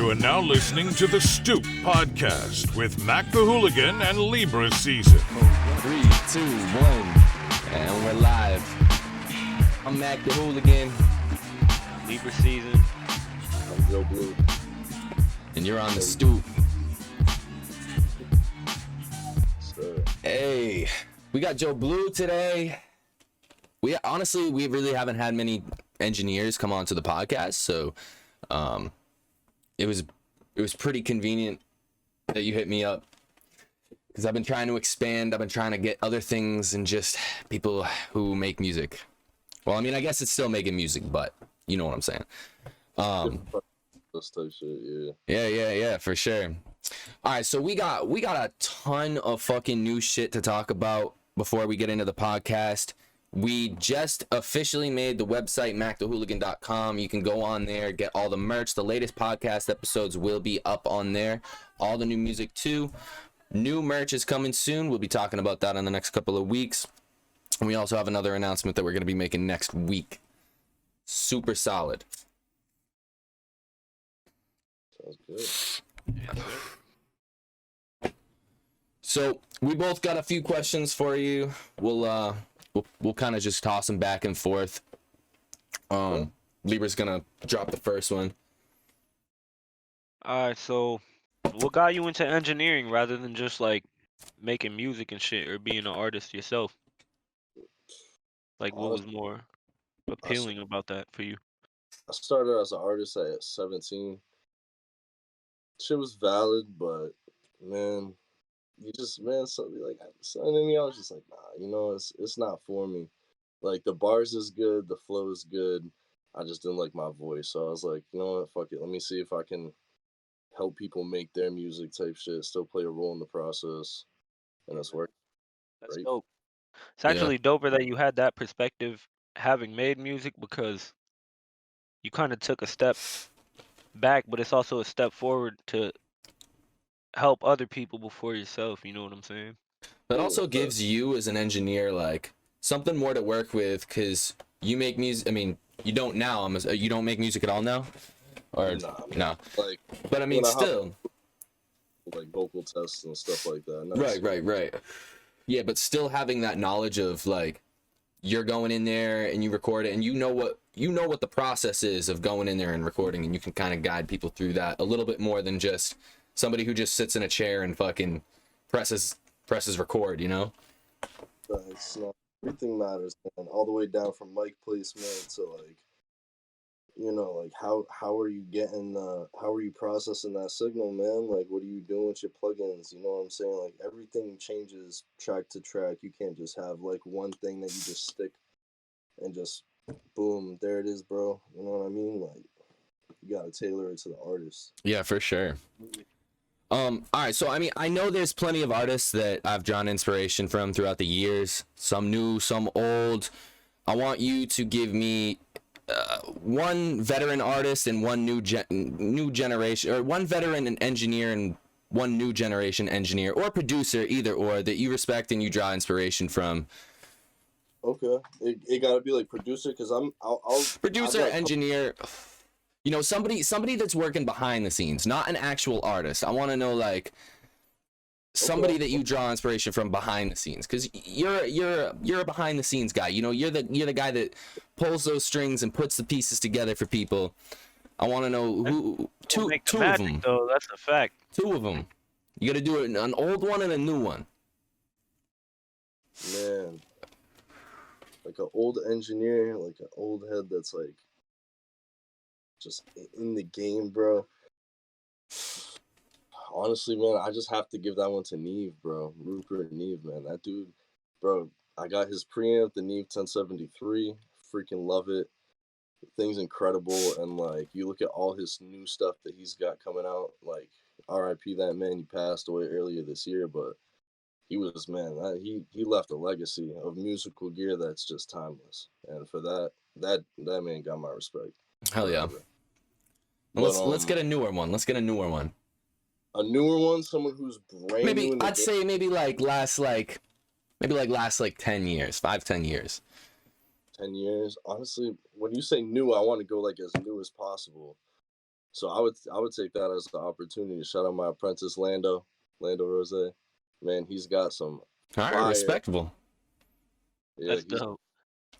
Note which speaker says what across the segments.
Speaker 1: You are now listening to the Stoop podcast with Mac the Hooligan and Libra Season.
Speaker 2: 3, 2, 1, and we're live. I'm Mac the Hooligan.
Speaker 3: Libra Season.
Speaker 4: I'm Joe Blue.
Speaker 2: And you're on the Stoop.
Speaker 4: Sir.
Speaker 2: Hey, we got Joe Blue today. We really haven't had many engineers come onto the podcast, so it was pretty convenient that you hit me up, because I've been trying to expand. I've been trying to get other things and just people who make music. Well, I mean, I guess it's still making music, but you know what I'm saying.
Speaker 4: This type shit, yeah.
Speaker 2: Yeah, for sure. All right, so we got a ton of fucking new shit to talk about before we get into the podcast. We just officially made the website macthehooligan.com. You can go on there, get all the merch. The latest podcast episodes will be up on there. All the new music too. New merch is coming soon. We'll be talking about that in the next couple of weeks. And we also have another announcement that we're going to be making next week. Super solid.
Speaker 4: Sounds good.
Speaker 2: So we both got a few questions for you. We'll kind of just toss them back and forth. Libra's gonna drop the first one.
Speaker 3: Alright, so what got you into engineering rather than just like making music and shit, or being an artist yourself? Like, what was more appealing about that for you?
Speaker 4: I started as an artist at 17. Shit was valid, but man, something like something in me, I was just like, nah, it's not for me. Like, the bars is good, the flow is good. I just didn't like my voice, so I was like, you know what, fuck it. Let me see if I can help people make their music type shit, still play a role in the process, and it's worked.
Speaker 3: That's
Speaker 4: Right?
Speaker 3: dope. It's actually doper that you had that perspective having made music, because you kind of took a step back, but it's also a step forward to help other people before yourself. You know what I'm saying?
Speaker 2: That also gives you as an engineer like something more to work with, because you make music. I mean, you don't now. You don't make music at all now, or no?
Speaker 4: Like,
Speaker 2: but I mean, still,
Speaker 4: like vocal tests and stuff like that.
Speaker 2: Right. Yeah, but still having that knowledge of like you're going in there and you record it, and you know what the process is of going in there and recording, and you can kind of guide people through that a little bit more than just somebody who just sits in a chair and fucking presses record, you know?
Speaker 4: It's not, everything matters, man. All the way down from mic placement to like, like how are you processing that signal, man? Like, what are you doing with your plugins? You know what I'm saying? Like, everything changes track to track. You can't just have like one thing that you just stick and just boom, there it is, bro. You know what I mean? Like, you gotta tailor it to the artist.
Speaker 2: Yeah, for sure. All right, so I mean, I know there's plenty of artists that I've drawn inspiration from throughout the years, some new, some old. I want you to give me one veteran artist and one new generation, or one veteran and engineer and one new generation engineer or producer, either or, that you respect and you draw inspiration from.
Speaker 4: Okay, it gotta be like producer, because I'll
Speaker 2: producer, engineer. You know, somebody that's working behind the scenes, not an actual artist. I want to know like somebody that you draw inspiration from behind the scenes, because you're a behind the scenes guy. You know, you're the guy that pulls those strings and puts the pieces together for people. I want to know who two of them.
Speaker 3: Though, that's a fact.
Speaker 2: Two of them. You got to do it, an old one and a new one.
Speaker 4: Man, like an old engineer, like an old head that's like just in the game, bro. Honestly, man, I just have to give that one to Neve, bro. Rupert Neve, man. That dude, bro, I got his preamp, the Neve 1073. Freaking love it. The thing's incredible. And like, you look at all his new stuff that he's got coming out, like, RIP that man, he passed away earlier this year, but he was, man, he left a legacy of musical gear that's just timeless. And for that man got my respect.
Speaker 2: Hell yeah. Let's get a newer one. A newer one, someone who's brand new. Maybe I'd say last 10 years, 5-10 years.
Speaker 4: 10 years. Honestly, when you say new, I want to go like as new as possible. So I would take that as the opportunity. Shout out my apprentice Lando Rose. Man, he's got some
Speaker 2: All right,
Speaker 4: fire.
Speaker 2: respectable.
Speaker 4: Yeah,
Speaker 3: That's
Speaker 4: he's
Speaker 3: dope.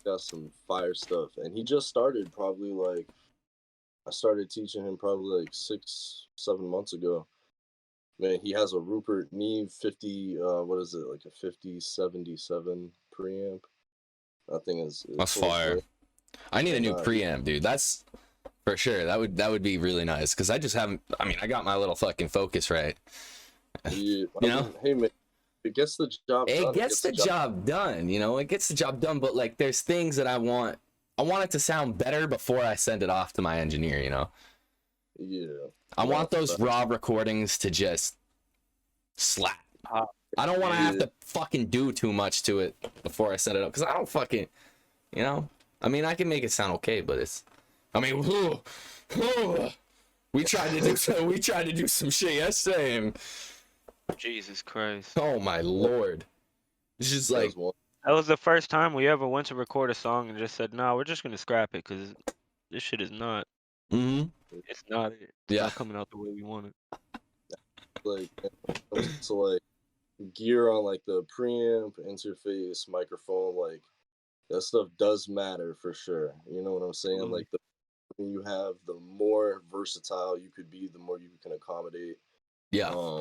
Speaker 4: got some fire stuff, and he just started probably like I started teaching him probably like 6-7 months ago. Man, he has a Rupert Neve 50. What is it, like a 5077 preamp? That thing is
Speaker 2: That's
Speaker 4: full of
Speaker 2: fire.
Speaker 4: flair.
Speaker 2: I need a
Speaker 4: And,
Speaker 2: new preamp, dude. That's for sure. That would be really nice because I just haven't. I mean, I got my little fucking Focus right.
Speaker 4: You
Speaker 2: know?
Speaker 4: hey man, it gets the job done.
Speaker 2: It gets the job done. You know, it gets the job done. But like, there's things that I want. I want it to sound better before I send it off to my engineer. You know.
Speaker 4: Yeah.
Speaker 2: I want those raw recordings to just slap. I don't want to have to fucking do too much to it before I set it up because I don't fucking, you know. I mean, I can make it sound okay, but it's. I mean, we tried to do some shit yesterday, and
Speaker 3: Jesus Christ.
Speaker 2: oh my lord, it's just like
Speaker 3: That was the first time we ever went to record a song and just said, "Nah, we're just gonna scrap it because this shit is not. It's not it. It's not coming out the way we want it."
Speaker 4: Like, so like gear on like the preamp, interface, microphone, like that stuff does matter for sure. You know what I'm saying?
Speaker 3: Mm-hmm.
Speaker 4: Like the more you have, the more versatile you could be, the more you can accommodate.
Speaker 2: Yeah.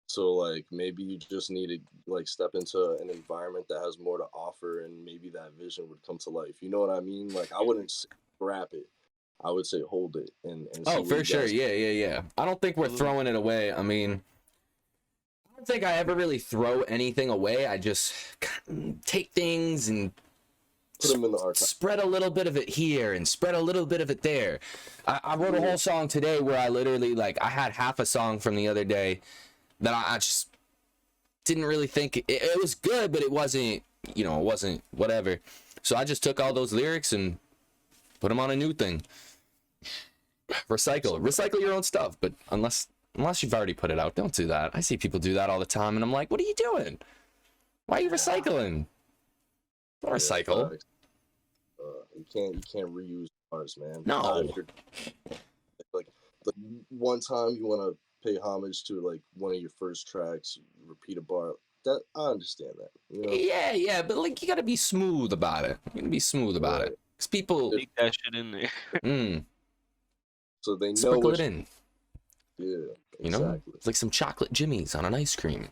Speaker 4: So like maybe you just need to like step into an environment that has more to offer, and maybe that vision would come to life. You know what I mean? Like I wouldn't scrap it. I would say hold it and
Speaker 2: oh, for sure. Yeah. I don't think we're throwing it away. I mean, I don't think I ever really throw anything away. I just take things and
Speaker 4: put them in the archive.
Speaker 2: Spread a little bit of it here and spread a little bit of it there. I wrote a whole song today where I literally like I had half a song from the other day that I just didn't really think it was good, but it wasn't, you know, it wasn't whatever. So I just took all those lyrics and put them on a new thing. Recycle your own stuff, but unless you've already put it out, don't do that. I see people do that all the time, and I'm like, what are you doing? Why are you recycling? Don't recycle.
Speaker 4: You can't reuse parts, man.
Speaker 2: No.
Speaker 4: Like one time you want to pay homage to like one of your first tracks, you repeat a bar. That I understand that. You know?
Speaker 2: Yeah, but like you gotta be smooth about it. You gotta be smooth about it, because people
Speaker 3: leak that shit in there.
Speaker 4: So they know
Speaker 2: sprinkle it in.
Speaker 4: Yeah, exactly.
Speaker 2: You know, it's like some chocolate jimmies on an ice cream.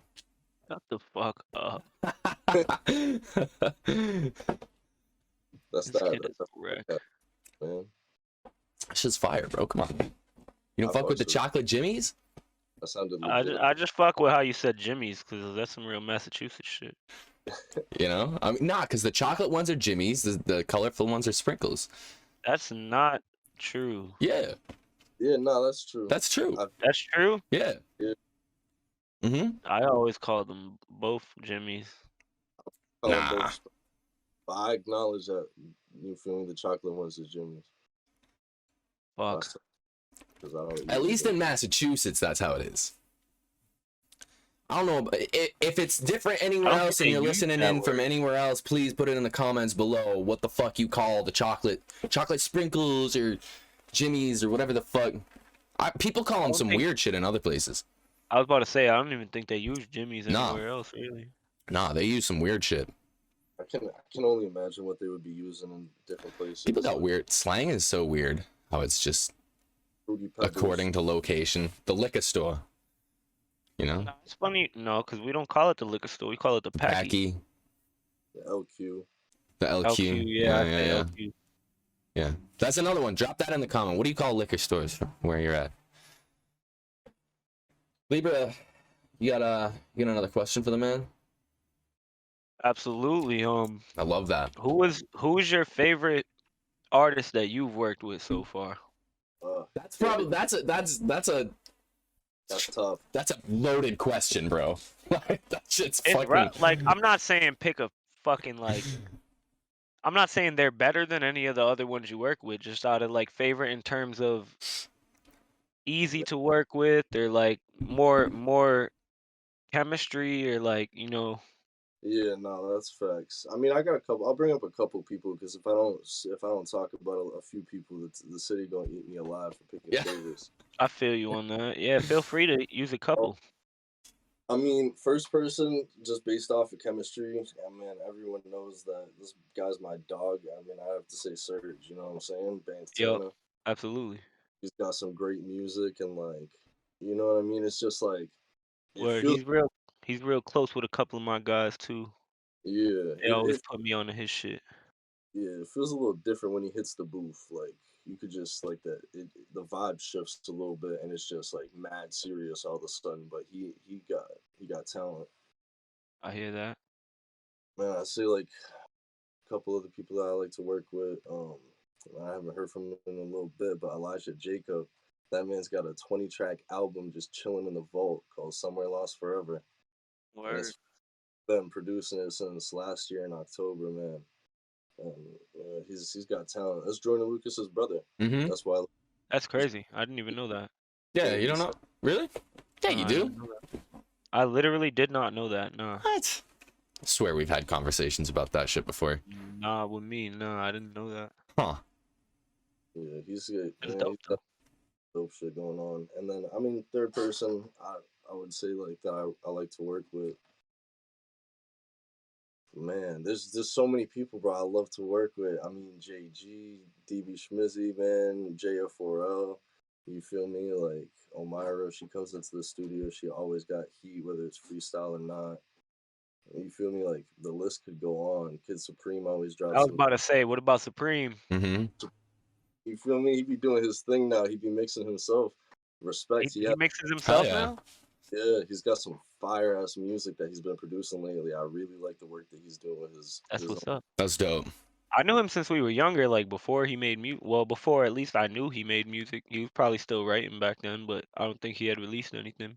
Speaker 3: Shut the fuck up.
Speaker 4: That's that, man.
Speaker 2: That's just fire, bro. Come on. You don't fuck with the chocolate jimmies?
Speaker 4: That sounded
Speaker 3: I just fuck with how you said jimmies, because that's some real Massachusetts shit.
Speaker 2: You know? I mean, nah, because the chocolate ones are jimmies, the colorful ones are sprinkles.
Speaker 3: That's not true.
Speaker 2: Yeah.
Speaker 4: Yeah, no, that's true.
Speaker 2: That's true.
Speaker 3: That's true?
Speaker 2: Yeah.
Speaker 3: I always call them both jimmies.
Speaker 2: Nah.
Speaker 4: I acknowledge that. You feel me? The chocolate ones are jimmies.
Speaker 3: Fuck.
Speaker 2: At least in Massachusetts, that's how it is. I don't know if it's different anywhere else and you're listening in from anywhere else. Please put it in the comments below what the fuck you call the chocolate sprinkles or jimmies or whatever the fuck. People call them some weird shit in other places.
Speaker 3: I was about to say I don't even think they use jimmies anywhere else really.
Speaker 2: Nah, they use some weird shit.
Speaker 4: I can only imagine what they would be using in different places.
Speaker 2: People got weird slang is so weird how it's just according to location. The liquor store. You know?
Speaker 3: It's funny, because we don't call it the liquor store. We call it the packy.
Speaker 4: The LQ.
Speaker 2: The LQ.
Speaker 3: Yeah. LQ.
Speaker 2: Yeah. That's another one. Drop that in the comment. What do you call liquor stores where you're at? Libra, you got another question for the man?
Speaker 3: Absolutely.
Speaker 2: I love that.
Speaker 3: Who is your favorite artist that you've worked with so far?
Speaker 2: That's probably that's tough. That's a loaded question, bro. Like that shit's fucking
Speaker 3: like I'm not saying pick a fucking like I'm not saying they're better than any of the other ones you work with, just out of like favorite in terms of easy to work with or like more chemistry or like, you know.
Speaker 4: Yeah, no, that's facts. I mean, I got a couple. I'll bring up a couple people because if I don't talk about a few people, the city gonna eat me alive for picking
Speaker 2: Yeah.
Speaker 4: favorites.
Speaker 3: I feel you on that. Yeah, feel free to use a
Speaker 4: Oh,
Speaker 3: couple.
Speaker 4: I mean, first person, just based off of chemistry. I mean, everyone knows that this guy's my dog. I mean, I have to say Serge. You know what I'm saying?
Speaker 3: Yep,
Speaker 4: Bantana.
Speaker 3: absolutely.
Speaker 4: He's got some great music and like, you know what I mean. It's just like it
Speaker 3: Where
Speaker 4: feels.
Speaker 3: he's real close with a couple of my guys too.
Speaker 4: Yeah,
Speaker 3: They always put me on to his shit.
Speaker 4: yeah, it feels a little different when he hits the booth. Like you could just like the vibe shifts a little bit, and it's just like mad serious all of a sudden. But he got talent.
Speaker 3: I hear that.
Speaker 4: Man, I say like a couple other people that I like to work with. I haven't heard from him in a little bit, but Elijah Jacob, that man's got a 20-track album just chilling in the vault called Somewhere Lost Forever, and
Speaker 3: Word.
Speaker 4: it's been producing it since last year in October, man. He's got talent. That's Jordan Lucas's brother.
Speaker 2: Mm-hmm.
Speaker 4: That's why.
Speaker 3: That's crazy. I didn't even know that.
Speaker 2: Yeah,
Speaker 4: Yeah,
Speaker 2: you don't know? Really? Yeah, you
Speaker 3: Nah, I
Speaker 2: do.
Speaker 3: didn't know that. I literally did not know that. Nah.
Speaker 2: What? I swear we've had conversations about that shit before.
Speaker 3: Nah, with me, nah, I didn't know that.
Speaker 2: Huh.
Speaker 4: Yeah, he's good.
Speaker 3: That's
Speaker 4: Yeah,
Speaker 3: dope
Speaker 4: he's
Speaker 3: though.
Speaker 4: got dope shit going on. And then I mean, third person, I would say like that I like to work with. Man, there's so many people, bro. I love to work with. I mean, JG, DB Schmizzy, man, JF4L. You feel me? Like Omira, she comes into the studio. She always got heat, whether it's freestyle or not. You feel me? Like the list could go on. Kid Supreme always
Speaker 3: I
Speaker 4: drops
Speaker 3: was
Speaker 4: some.
Speaker 3: about to say, what about Supreme?
Speaker 2: Mm-hmm.
Speaker 4: You feel me? He be doing his thing now. He be mixing himself. Respect.
Speaker 3: He mixes
Speaker 2: Hell
Speaker 3: himself
Speaker 2: yeah.
Speaker 3: now?
Speaker 4: Yeah, he's got some fire ass music that he's been producing lately. I really like the work that he's doing with
Speaker 3: That's
Speaker 4: his
Speaker 3: what's
Speaker 4: own.
Speaker 3: up.
Speaker 2: That's dope.
Speaker 3: I knew him since we were younger, like before he made music. Well, before at least I knew he made music. He was probably still writing back then, but I don't think he had released anything.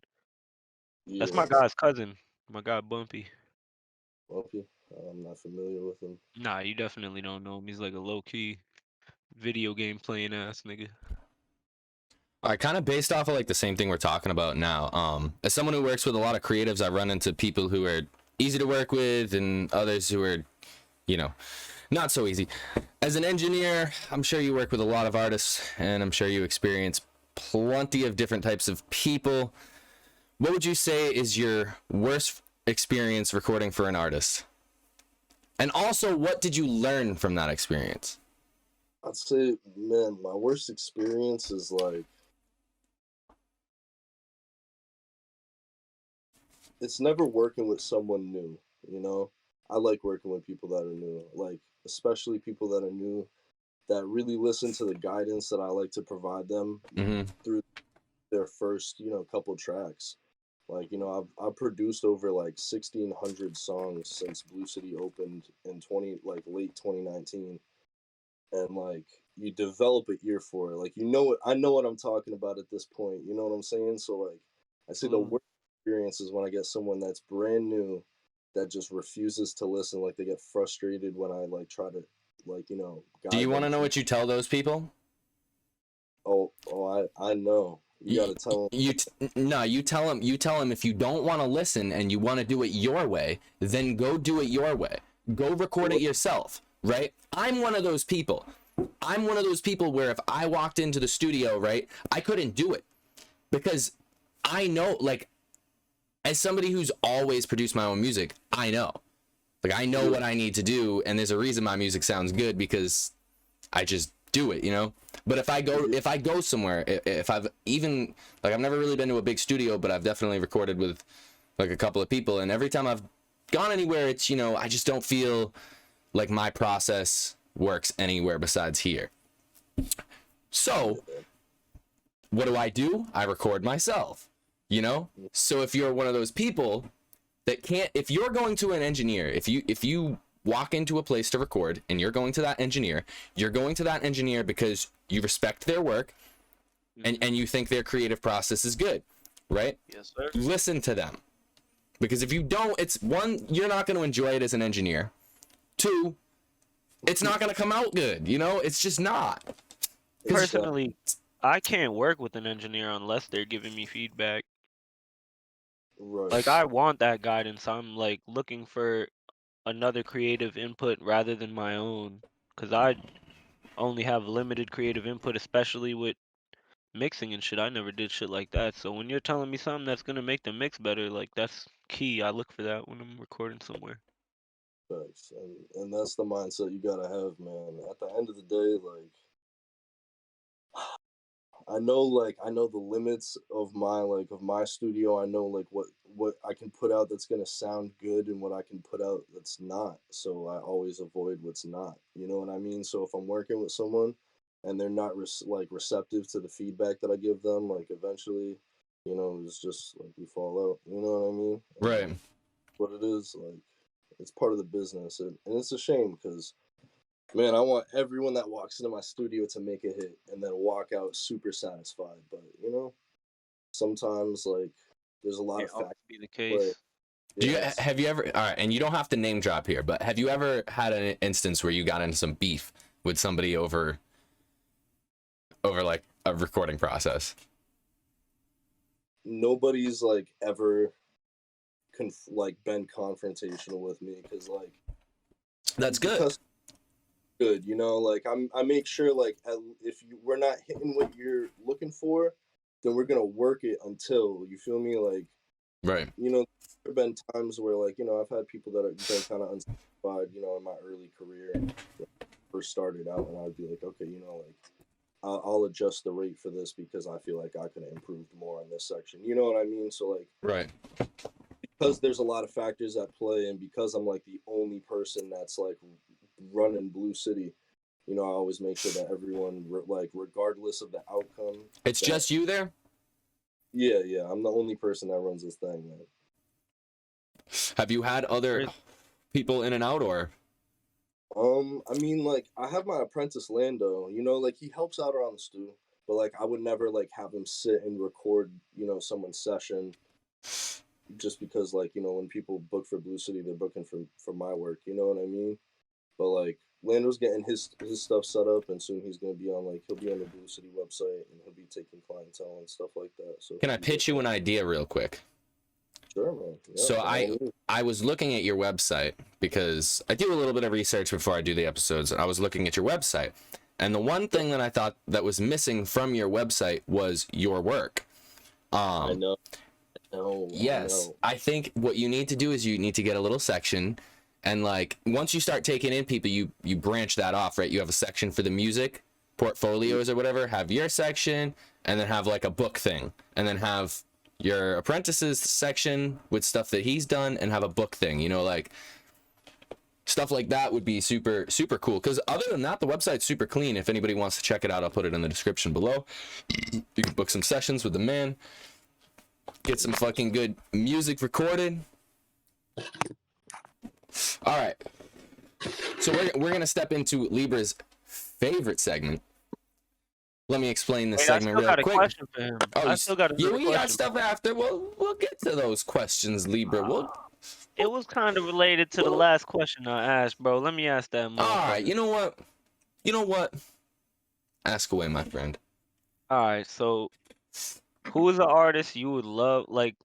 Speaker 3: That's
Speaker 4: Yeah,
Speaker 3: my guy's cousin, my guy Bumpy.
Speaker 4: Lumpy. I'm not familiar with him.
Speaker 3: Nah, you definitely don't know him. He's like a low key video game playing ass nigga.
Speaker 2: All right, kind of based off of like the same thing we're talking about now. As someone who works with a lot of creatives, I run into people who are easy to work with and others who are, you know, not so easy. As an engineer, I'm sure you work with a lot of artists and I'm sure you experience plenty of different types of people. What would you say is your worst experience recording for an artist? And also, what did you learn from that experience?
Speaker 4: I'd say, man, my worst experience is like it's never working with someone new, you know? I like working with people that are new, like especially people that are new that really listen to the guidance that I like to provide them
Speaker 2: Mm-hmm.
Speaker 4: through their first, couple tracks. Like, I've produced over like 1,600 songs since Blue City opened in late 2019, and like you develop an ear for it. Like I know what I'm talking about at this point. You know what I'm saying? So like, I say the worst experience is when I get someone that's brand new that just refuses to listen. Like they get frustrated when I like try to
Speaker 2: Do you
Speaker 4: guide
Speaker 2: want to
Speaker 4: them.
Speaker 2: know what you tell those people?
Speaker 4: I know. You gotta tell them.
Speaker 2: You tell them. You tell them if you don't want to listen and you want to do it your way, then go do it your way. Go record it yourself. Right? I'm one of those people. I'm one of those people where if I walked into the studio, right, I couldn't do it because I know, like, as somebody who's always produced my own music, I know what I need to do, and there's a reason my music sounds good because I just do it, But if I go somewhere, if I've even like I've never really been to a big studio, but I've definitely recorded with like a couple of people, and every time I've gone anywhere, it's I just don't feel like my process works anywhere besides here. So what do? I record myself, So if you're one of those people that can't, if you're going to an engineer, if you walk into a place to record and you're going to that engineer because you respect their work and you think their creative process is good, right?
Speaker 3: Yes, sir.
Speaker 2: Listen to them. Because if you don't, it's one, you're not going to enjoy it as an engineer. Two, it's not going to come out good, It's just not.
Speaker 3: Personally, I can't work with an engineer unless they're giving me feedback.
Speaker 4: Right.
Speaker 3: Like I want that guidance. I'm like looking for another creative input rather than my own, because I only have limited creative input, especially with mixing and shit. I never did shit like that. So when you're telling me something that's gonna make the mix better, like that's key. I look for that when I'm recording somewhere.
Speaker 4: Facts. And that's the mindset you gotta have, man. At the end of the day, like I know the limits of my studio. I know like what I can put out that's gonna sound good and what I can put out that's not. So I always avoid what's not. You know what I mean? So if I'm working with someone and they're not receptive to the feedback that I give them, like eventually, it's just like we fall out. You know what I mean?
Speaker 2: Right.
Speaker 4: And what it is, like it's part of the business, and it's a shame because man, I want everyone that walks into my studio to make a hit and then walk out super satisfied. But sometimes like there's a lot
Speaker 3: Can't
Speaker 4: of
Speaker 3: always
Speaker 4: factors
Speaker 3: be the
Speaker 4: at play.
Speaker 3: case.
Speaker 2: Have you ever, all right, and you don't have to name drop here, but have you ever had an instance where you got into some beef with somebody over like a recording process?
Speaker 4: Nobody's like ever been confrontational with me because
Speaker 2: That's good.
Speaker 4: because good, like I make sure like if we're not hitting what you're looking for, then we're gonna work it until you feel me, like
Speaker 2: Right.
Speaker 4: there have been times where I've had people that have been kind of unsatisfied, in my early career, first started out, and I'd be like, okay, I'll adjust the rate for this because I feel like I could have improved more on this section. You know what I mean? So like,
Speaker 2: Right.
Speaker 4: because there's a lot of factors at play, and because I'm like the only person that's like running Blue City, I always make sure that everyone, like, regardless of the outcome,
Speaker 2: It's just you there?
Speaker 4: Yeah, I'm the only person that runs this thing, man.
Speaker 2: Have you had other people in and out, or?
Speaker 4: I mean, like, I have my apprentice Lando, like he helps out around the stew, but like I would never like have him sit and record, someone's session just because like, when people book for Blue City, they're booking for my work, you know what I mean? But like Lando's getting his stuff set up, and soon he'll be on the Blue City website, and he'll be taking clientele and stuff like that. So
Speaker 2: Can I pitch you an idea real quick?
Speaker 4: Sure, man. Yeah,
Speaker 2: So I was looking at your website because I do a little bit of research before I do the episodes, and I was looking at your website, and the one thing that I thought that was missing from your website was your work.
Speaker 4: I know.
Speaker 2: Yes, I think what you need to do is you need to get a little section, and like once you start taking in people, you branch that off, right? You have a section for the music portfolios or whatever, have your section, and then have like a book thing, and then have your apprentices section with stuff that he's done, and have a book thing, like stuff like that would be super cool. Because other than that, the website's super clean. If anybody wants to check it out, I'll put it in the description below. You can book some sessions with the man, get some fucking good music recorded. All right, so we're gonna step into Libra's favorite segment. Let me explain this segment real quick.
Speaker 3: I still got a question for him.
Speaker 2: Oh,
Speaker 3: I still got
Speaker 2: we
Speaker 3: question.
Speaker 2: got stuff after. We'll get to those questions, Libra.
Speaker 3: It was kind of related to the last question I asked, bro. Let me ask that.
Speaker 2: All right, you know what? Ask away, my friend.
Speaker 3: All right, so who is an artist you would love, like?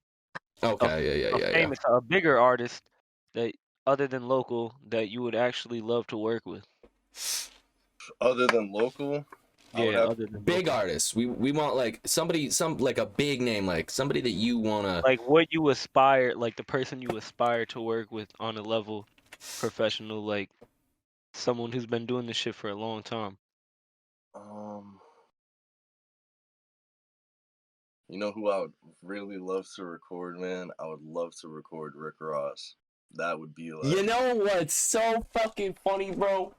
Speaker 2: Okay,
Speaker 3: Famous, a bigger artist that other than local that you would actually love to work with.
Speaker 4: Other than local.
Speaker 3: Yeah, other than
Speaker 2: big
Speaker 3: local.
Speaker 2: artists. We want like somebody, like a big name, like somebody that you wanna
Speaker 3: like what you aspire, like the person you aspire to work with on a level professional, like someone who's been doing this shit for a long time.
Speaker 4: You know who I would really love to record, man? I would love to record Rick Ross. That would be like.
Speaker 2: You know what's so fucking funny, bro?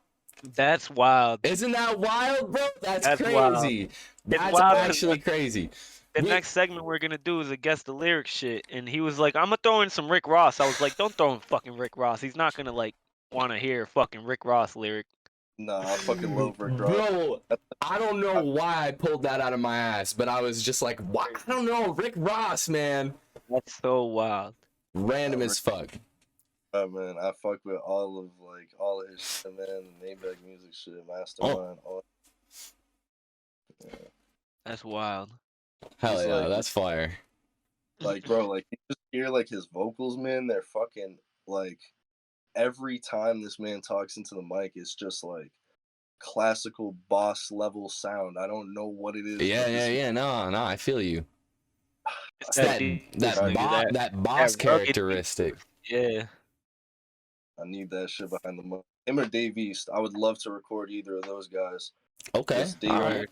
Speaker 3: That's wild.
Speaker 2: Isn't that wild, bro? That's crazy.
Speaker 3: Wild.
Speaker 2: That's actually crazy.
Speaker 3: The next segment we're gonna do is a guess the lyric shit, and he was like, "I'm gonna throw in some Rick Ross." I was like, "Don't throw in fucking Rick Ross. He's not gonna like want to hear fucking Rick Ross lyric."
Speaker 4: Nah, I fucking love Rick Ross.
Speaker 2: Bro, I don't know why I pulled that out of my ass, but I was just like, "What? I don't know, Rick Ross, man."
Speaker 3: That's so wild.
Speaker 2: Random as fuck.
Speaker 4: Man, I fuck with all of his shit, man. The Maybach music shit, Mastermind, all.
Speaker 3: Yeah. That's wild.
Speaker 2: Hell yeah, that's fire.
Speaker 4: Like, bro, like you just hear like his vocals, man. They're fucking like every time this man talks into the mic, it's just like classical boss level sound. I don't know what it is.
Speaker 2: Yeah. No, I feel you.
Speaker 3: It's
Speaker 2: It's
Speaker 3: deep,
Speaker 2: that boss
Speaker 3: that rugged
Speaker 2: characteristic.
Speaker 3: Yeah.
Speaker 4: I need that shit behind the mic. Him or Dave East. I would love to record either of those guys.
Speaker 2: Okay,
Speaker 4: Just Dave,
Speaker 2: all right.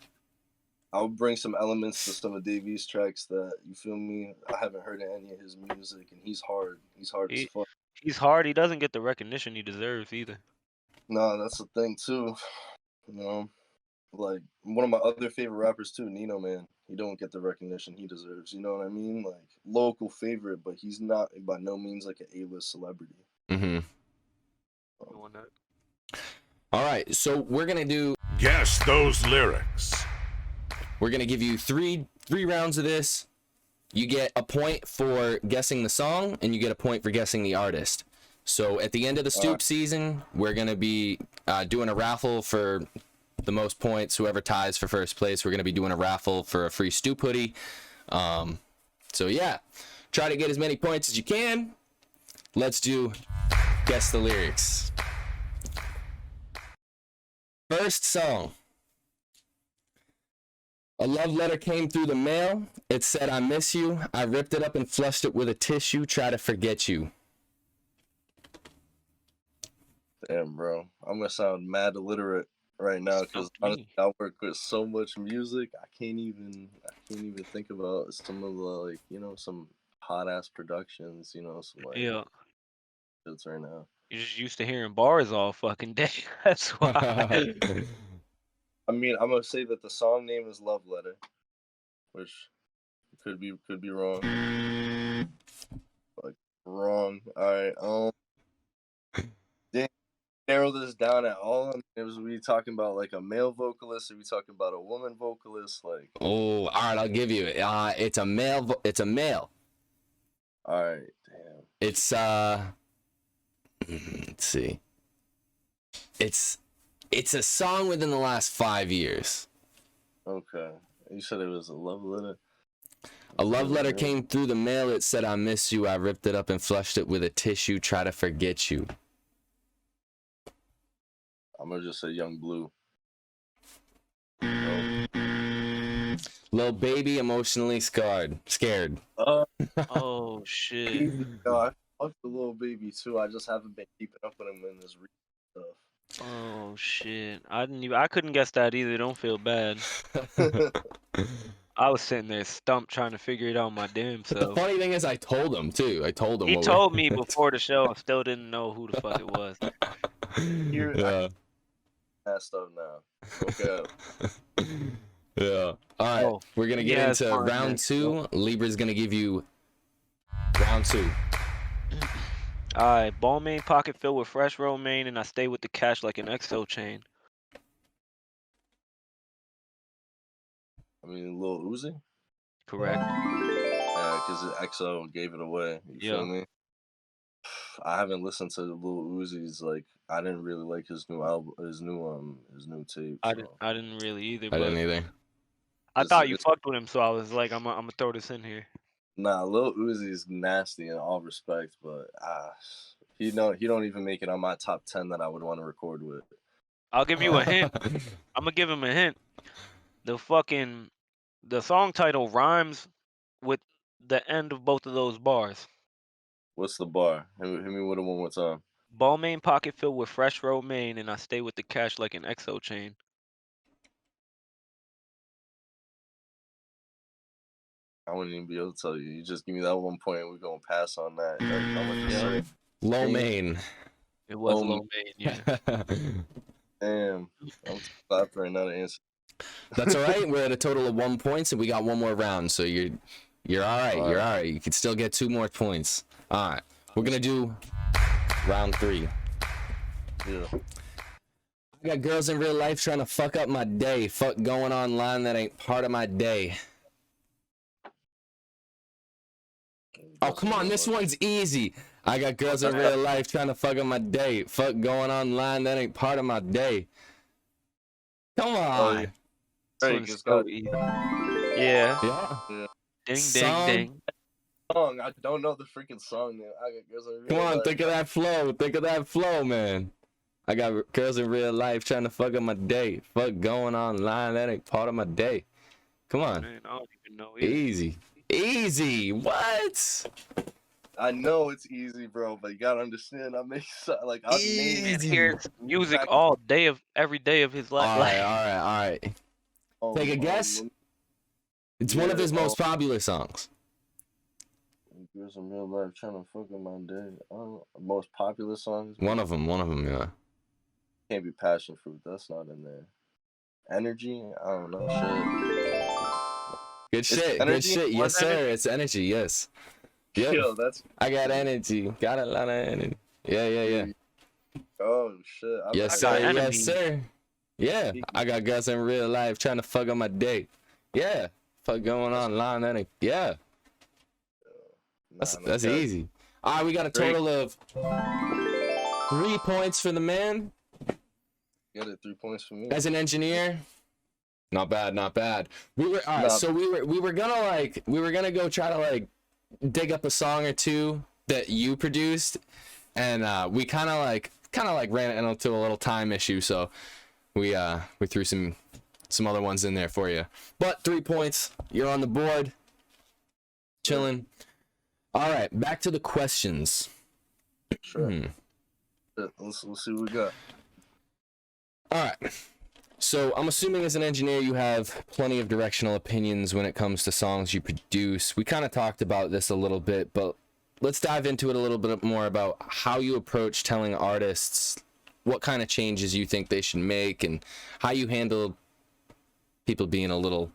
Speaker 4: I would bring some elements to some of Dave East tracks that, you feel me, I haven't heard any of his music, and he's hard. He's hard as fuck.
Speaker 3: He's hard. He doesn't get the recognition he deserves either.
Speaker 4: No, that's the thing too. You know, like one of my other favorite rappers too, Nino, man. He don't get the recognition he deserves. You know what I mean? Like local favorite, but he's not by no means like an A-list celebrity.
Speaker 2: Mm-hmm. All right, so we're gonna do.
Speaker 1: Guess those lyrics.
Speaker 2: We're gonna give you three rounds of this. You get a point for guessing the song, and you get a point for guessing the artist. So at the end of the Stoop season, we're gonna be doing a raffle for the most points. Whoever ties for first place, we're gonna be doing a raffle for a free Stoop hoodie. So yeah, try to get as many points as you can. Let's do guess the lyrics. First song. A love letter came through the mail. It said, I miss you. I ripped it up and flushed it with a tissue. Try to forget you.
Speaker 4: Damn, bro. I'm gonna sound mad illiterate right now because I work with so much music. I can't even think about some of the, like, you know, some hot ass productions, you know, some like shits right now.
Speaker 3: You're just used to hearing bars all fucking day. That's why.
Speaker 4: I mean, I'm gonna say that the song name is Love Letter, which could be wrong. Like wrong. All right. Didn't narrow this down at all. Was we talking about like a male vocalist? Are we talking about a woman vocalist? Like.
Speaker 2: Oh, all right. I'll give you it. It's a male. It's a male.
Speaker 4: All right. Damn.
Speaker 2: It's let's see. It's a song within the last 5 years.
Speaker 4: Okay. You said it was a love letter?
Speaker 2: A love letter came through the mail. It said, I miss you. I ripped it up and flushed it with a tissue. Try to forget you.
Speaker 4: I'm going to just say Young Blue.
Speaker 2: Lil Baby, emotionally scared.
Speaker 3: Oh, shit.
Speaker 4: No, I fucked the Lil Baby, too. I just haven't been keeping up with him in this stuff.
Speaker 3: Oh shit! I couldn't guess that either. Don't feel bad. I was sitting there stumped trying to figure it out my damn self.
Speaker 2: The funny thing is, I told him too.
Speaker 3: He told me before the show. I still didn't know who the fuck it was.
Speaker 2: Yeah.
Speaker 4: Messed up now. Okay.
Speaker 2: Yeah. All right. We're gonna get into round 2. Libra's gonna give you round 2.
Speaker 3: Alright, Balmain pocket filled with fresh romaine, and I stay with the cash like an XO chain.
Speaker 4: I mean, Lil Uzi?
Speaker 3: Correct.
Speaker 4: Yeah, because XO gave it away. You feel me? I haven't listened to Lil Uzi's, like, I didn't really like his new album, his new tape. So.
Speaker 3: I didn't really either.
Speaker 2: I didn't either.
Speaker 3: I thought you fucked with him, so I was like, I'm gonna throw this in here.
Speaker 4: Nah, Lil Uzi's nasty in all respect, but he don't even make it on my top 10 that I would want to record with.
Speaker 3: I'll give you a hint. I'm gonna give him a hint. The song title rhymes with the end of both of those bars.
Speaker 4: What's the bar? Hit me with it one more time.
Speaker 3: Balmain pocket filled with fresh romaine, and I stay with the cash like an XO chain.
Speaker 4: I wouldn't even be able to tell you. You just give me that 1 point, and we're gonna pass on that.
Speaker 2: Low main.
Speaker 3: It was low main, yeah.
Speaker 4: Damn, I'm clapping right now to answer.
Speaker 2: That's all right. We're at a total of 1 point, and we got one more round. So you're all right. You're all right. You can still get 2 more points. All right. We're gonna do round 3.
Speaker 4: Yeah.
Speaker 2: I got girls in real life trying to fuck up my day. Fuck going online that ain't part of my day. Oh, come on, this one's easy. I got girls in real life trying to fuck up my day. Fuck going online, that ain't part of my day. Come on.
Speaker 3: Yeah.
Speaker 2: Yeah.
Speaker 3: Ding, ding, ding.
Speaker 4: song. I don't know the freaking song name. I got girls in real
Speaker 2: Come on,
Speaker 4: life.
Speaker 2: think of that flow. Think of that flow, man. I got girls in real life trying to fuck up my day. Fuck going online. That ain't part of my day. Come on.
Speaker 3: Man, I don't even know either.
Speaker 2: Easy. Easy. What?
Speaker 4: I know it's easy, bro, but you gotta understand. I make like I name
Speaker 3: Man
Speaker 2: Easy.
Speaker 3: hears music
Speaker 4: Back-
Speaker 3: all day of every day of his life.
Speaker 2: All right. Take a guess. It's one of his most popular songs.
Speaker 4: Girls in real life trying to fuck in my day. I don't know. Most popular songs.
Speaker 2: One of them, yeah.
Speaker 4: Can't be passion fruit. That's not in there. Energy. I don't know. Shit.
Speaker 2: Good shit. Good
Speaker 4: Energy?
Speaker 2: shit. Yes,
Speaker 3: What's
Speaker 2: sir.
Speaker 3: Energy?
Speaker 2: It's energy. Yes. Yep.
Speaker 4: Yo, that's.
Speaker 2: I got energy. Got a lot of energy. Yeah.
Speaker 4: Oh shit.
Speaker 2: Yes,
Speaker 3: I
Speaker 2: sir.
Speaker 3: got
Speaker 2: Yes,
Speaker 3: enemy.
Speaker 2: sir. Yeah. I got girls in real life trying to fuck on my day. Yeah. Fuck going online. That ain't. Yeah. That's easy. All right, we got a total of 3 points for the man.
Speaker 4: Get it. 3 points for me.
Speaker 2: As an engineer, not bad. We were all right.
Speaker 4: Not-
Speaker 2: So we were gonna go try to like dig up a song or two that you produced, and we kind of like ran into a little time issue. So we threw some other ones in there for you. But 3 points. You're on the board. Chilling. All right, back to the questions.
Speaker 4: Sure. Let's see what we got.
Speaker 2: All right. So I'm assuming as an engineer you have plenty of directional opinions when it comes to songs you produce. We kind of talked about this a little bit, but let's dive into it a little bit more about how you approach telling artists what kind of changes you think they should make and how you handle people being a little,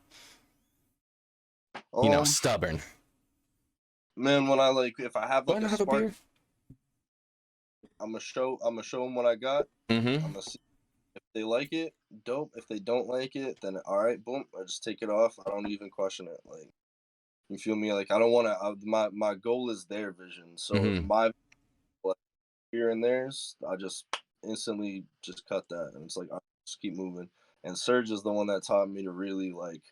Speaker 2: stubborn.
Speaker 4: Man, when I if I have like
Speaker 2: Want to
Speaker 4: a
Speaker 2: have a
Speaker 4: spark,
Speaker 2: beer?
Speaker 4: I'm gonna show them what I got.
Speaker 2: Mm-hmm.
Speaker 4: I'm gonna see if they like it, dope. If they don't like it, then all right, boom. I just take it off. I don't even question it. Like, you feel me? Like, I don't want to. My goal is their vision. So if my here and theirs, I just instantly just cut that, and it's like I just keep moving. And Serge is the one that taught me to really like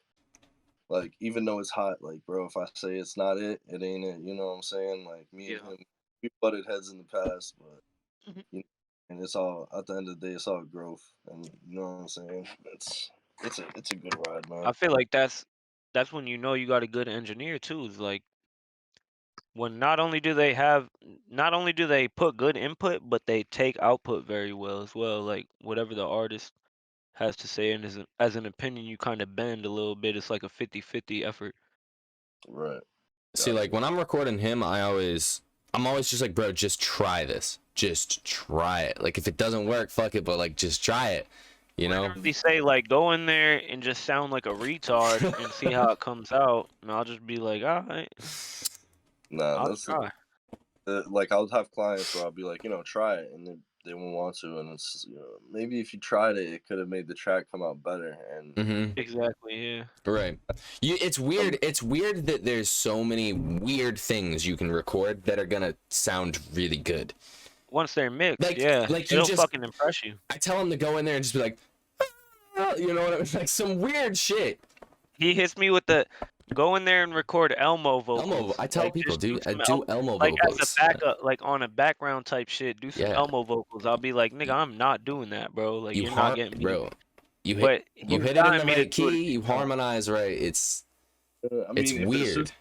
Speaker 4: even though it's hot, like bro, if I say it's not it, it ain't it. You know what I'm saying? Like me and him, we butted heads in the past, but you know, and it's all at the end of the day, it's all growth, and you know what I'm saying? It's a good ride, man.
Speaker 3: I feel like that's when you know you got a good engineer too. Is like when not only do they put good input, but they take output very well as well. Like whatever the artist has to say, and as an opinion, you kind of bend a little bit. It's like a 50-50 effort.
Speaker 4: Right.
Speaker 2: See, like when I'm recording him, I'm always just like, bro, just try this. Just try it. Like if it doesn't work, fuck it, but like just try it. You know?
Speaker 3: They say like go in there and just sound like a retard and see how it comes out, and I'll just be like, all right,
Speaker 4: Nah,
Speaker 3: I'll
Speaker 4: that's
Speaker 3: try.
Speaker 4: like I'll have clients where I'll be like, try it, and they won't want to, and it's maybe if you tried it, it could have made the track come out better. And
Speaker 3: Exactly, yeah.
Speaker 2: Right. It's weird. It's weird that there's so many weird things you can record that are gonna sound really good.
Speaker 3: Once they're mixed,
Speaker 2: Like you
Speaker 3: it'll
Speaker 2: just
Speaker 3: fucking impress you.
Speaker 2: I tell him to go in there and just be like, you know what I mean? Like some weird shit.
Speaker 3: He hits me with the go in there and record Elmo vocals.
Speaker 2: Elmo. I tell
Speaker 3: Like,
Speaker 2: people,
Speaker 3: just
Speaker 2: dude,
Speaker 3: some
Speaker 2: do Elmo
Speaker 3: like
Speaker 2: vocals.
Speaker 3: as a backup, like on a background type shit. Do some
Speaker 2: Yeah.
Speaker 3: Elmo vocals. I'll be like, nigga, I'm not doing that, bro. Like you're not getting me.
Speaker 2: bro. You
Speaker 3: But
Speaker 2: hit it in the right key. You harmonize right. It's weird.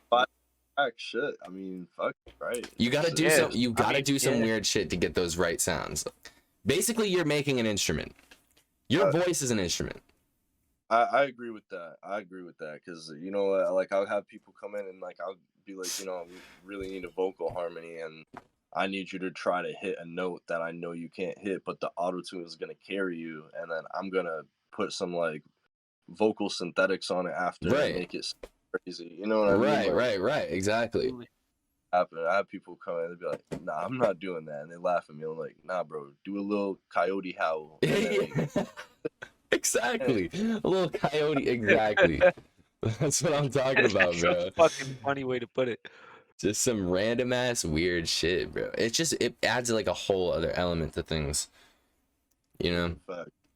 Speaker 4: Shit. I mean, fuck, right.
Speaker 2: You gotta do
Speaker 3: Yeah.
Speaker 2: some. You gotta do some weird shit to get those right sounds. Basically, you're making an instrument. Your voice is an instrument.
Speaker 4: I agree with that. Because like I'll have people come in and like I'll be like, we really need a vocal harmony, and I need you to try to hit a note that I know you can't hit, but the auto tune is gonna carry you, and then I'm gonna put some like vocal synthetics on it after and make it crazy. You know what I mean? Like,
Speaker 2: Right. Exactly.
Speaker 4: I have people come in and be like, nah, I'm not doing that, and they laugh at me. I'm like, nah, bro, do a little coyote howl.
Speaker 2: Exactly. A little coyote. Exactly. That's what I'm talking about, bro.
Speaker 3: That's a fucking funny way to put it.
Speaker 2: Just some random ass weird shit, bro. It adds like a whole other element to things. You know?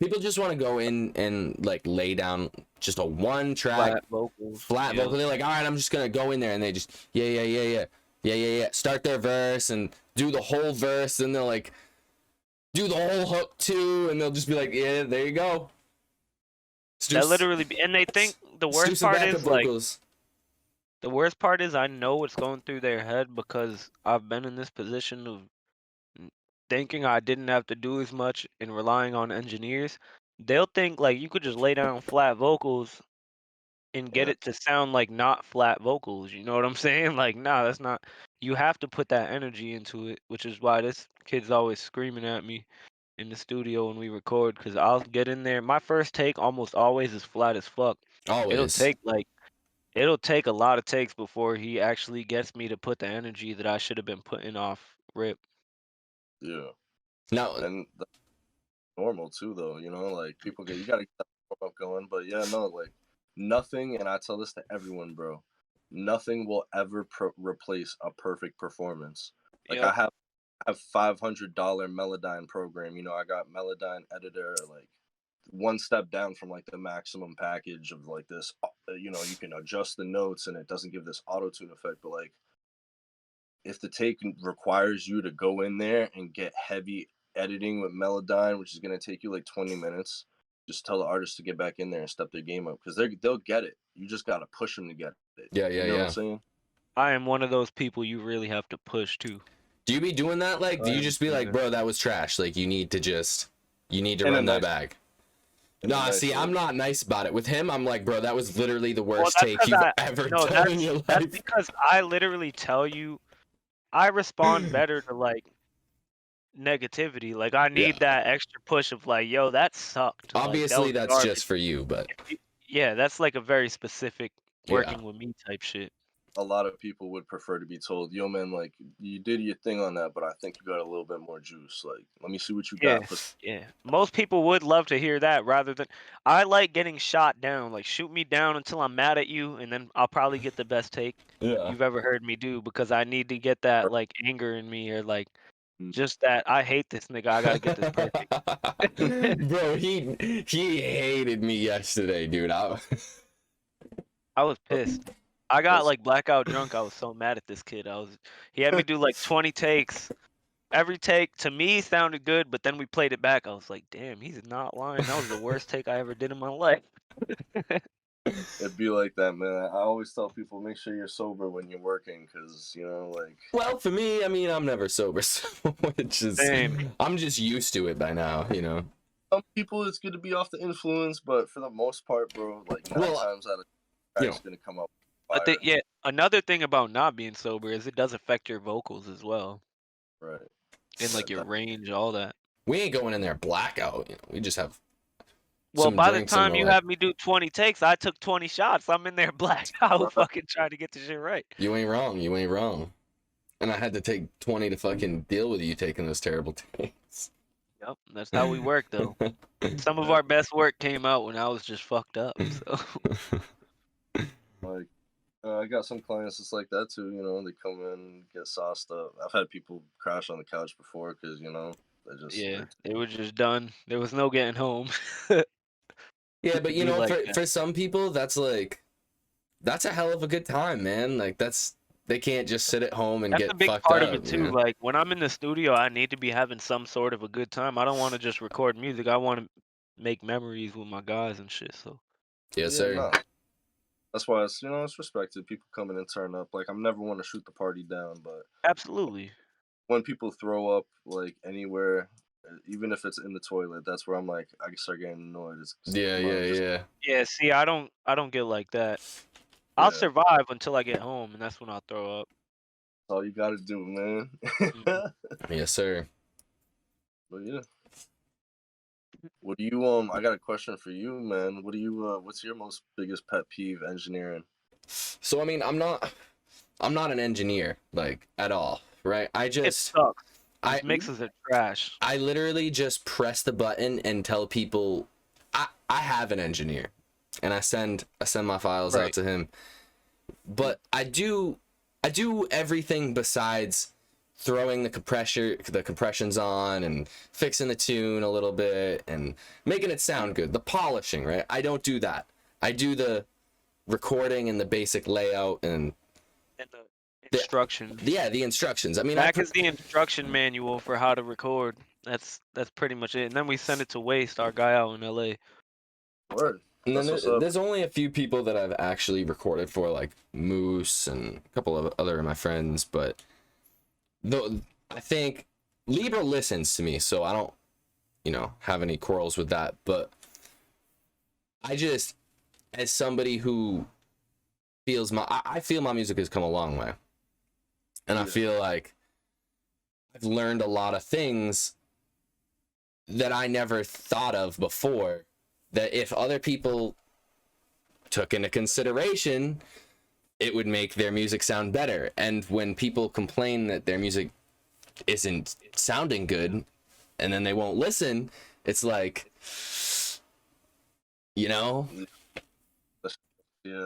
Speaker 2: People just want to go in and like lay down just a one track flat vocal. They're like, all right, I'm just gonna go in there, and they just yeah. Start their verse and do the whole verse, and they'll like do the whole hook too, and they'll just be like, yeah, there you go.
Speaker 3: That literally, and they think the worst part is like, the worst part is I know what's going through their head because I've been in this position of thinking I didn't have to do as much and relying on engineers. They'll think like you could just lay down flat vocals and get it to sound like not flat vocals. You know what I'm saying? Like, nah, that's not. You have to put that energy into it, which is why this kid's always screaming at me in the studio when we record, because I'll get in there. My first take almost always is flat as fuck.
Speaker 2: Always.
Speaker 3: It'll take a lot of takes before he actually gets me to put the energy that I should have been putting off rip.
Speaker 4: Yeah.
Speaker 2: No.
Speaker 4: And that's normal too, though. You know, like people you gotta get that warm up going. But yeah, no, like nothing. And I tell this to everyone, bro. Nothing will ever replace a perfect performance. Like I have $500 Melodyne program. You know, I got Melodyne editor, like one step down from like the maximum package of like this. You know, you can adjust the notes and it doesn't give this auto tune effect. But like, if the take requires you to go in there and get heavy editing with Melodyne, which is gonna take you like 20 minutes, just tell the artist to get back in there and step their game up, because they'll get it. You just gotta push them to get it.
Speaker 2: Yeah.
Speaker 4: You know what I'm saying?
Speaker 3: I am one of those people you really have to push to.
Speaker 2: Do you be doing that? Like, do you just be like, bro, that was trash? Like, you need to run that back. Nah, see, I'm not nice about it. With him, I'm like, bro, that was literally the worst take you've ever done in your life.
Speaker 3: That's because I literally tell you, I respond better to like negativity. Like, I need that extra push of like, yo, that sucked.
Speaker 2: Obviously,
Speaker 3: like,
Speaker 2: that's just for you, but
Speaker 3: yeah, that's like a very specific working with me type shit.
Speaker 4: A lot of people would prefer to be told, yo, man, like, you did your thing on that, but I think you got a little bit more juice. Like, let me see what you got.
Speaker 3: Yeah. Most people would love to hear that rather than, I like getting shot down. Like, shoot me down until I'm mad at you, and then I'll probably get the best take you've ever heard me do, because I need to get that, like, anger in me, or, like, just that, I hate this nigga, I gotta get this perfect.
Speaker 2: Bro, he hated me yesterday, dude.
Speaker 3: I was pissed. I got like blackout drunk. I was so mad at this kid. He had me do like 20 takes. Every take to me sounded good, but then we played it back. I was like, damn, he's not lying. That was the worst take I ever did in my life.
Speaker 4: It'd be like that, man. I always tell people, make sure you're sober when you're working, because, you know, like...
Speaker 2: Well, for me, I mean, I'm never sober, so which is... Same. I'm just used to it by now, you know?
Speaker 4: Some people, it's good to be off the influence, but for the most part, bro, like, 9 times out of 10, it's gonna come up.
Speaker 3: I think, another thing about not being sober is it does affect your vocals as well.
Speaker 4: Right.
Speaker 3: And like your range, all that.
Speaker 2: We ain't going in there blackout, you know? We just have...
Speaker 3: Well, by the time you have me do 20 takes, I took 20 shots. I'm in there blacked out, fucking trying to get the shit right.
Speaker 2: You ain't wrong. And I had to take 20 to fucking deal with you taking those terrible takes.
Speaker 3: Yep, that's how we work, though. Some of our best work came out when I was just fucked up, so...
Speaker 4: Like, I got some clients that's like that, too, you know? They come in, get sauced up. I've had people crash on the couch before, because, you know, they just...
Speaker 3: Yeah, they were just done. There was no getting home.
Speaker 2: Yeah, but you know, for some people, that's a hell of a good time, man. Like, they can't just sit at home and get fucked up. That's a big part of it too.
Speaker 3: Man. Like, when I'm in the studio, I need to be having some sort of a good time. I don't want to just record music. I want to make memories with my guys and shit. So.
Speaker 2: Yes, sir.
Speaker 4: No. That's why it's, you know, it's respected. People come in and turn up. Like, I'm never want to shoot the party down, but
Speaker 3: absolutely.
Speaker 4: When people throw up like anywhere, even if it's in the toilet, that's where I'm like, I can start getting annoyed.
Speaker 3: Yeah, see, I don't get like that. I'll survive until I get home, and that's when I'll throw up.
Speaker 4: That's all you gotta do, man.
Speaker 2: Yes, sir.
Speaker 4: But yeah. What do you I got a question for you, man. What do you what's your most biggest pet peeve engineering?
Speaker 2: So I mean, I'm not an engineer, like, at all, right?
Speaker 3: It sucks. Mixes are trash.
Speaker 2: I literally just press the button and tell people I have an engineer, and I send my files out to him. But I do everything besides throwing the compressions on and fixing the tune a little bit and making it sound good. The polishing, right? I don't do that. I do the recording and the basic layout and
Speaker 3: the instructions.
Speaker 2: the instructions. I mean,
Speaker 3: Mac is the instruction manual for how to record. That's pretty much it. And then we send it to Waste, our guy out in LA.
Speaker 4: Word.
Speaker 2: And then
Speaker 4: That's what's up.
Speaker 2: there's only a few people that I've actually recorded for, like Moose and a couple of other of my friends, but though I think Libra listens to me, so I don't, have any quarrels with that. But I just, as somebody who feels I feel my music has come a long way, and I feel like I've learned a lot of things that I never thought of before, that if other people took into consideration, it would make their music sound better. And when people complain that their music isn't sounding good and then they won't listen, it's like,
Speaker 4: Yeah,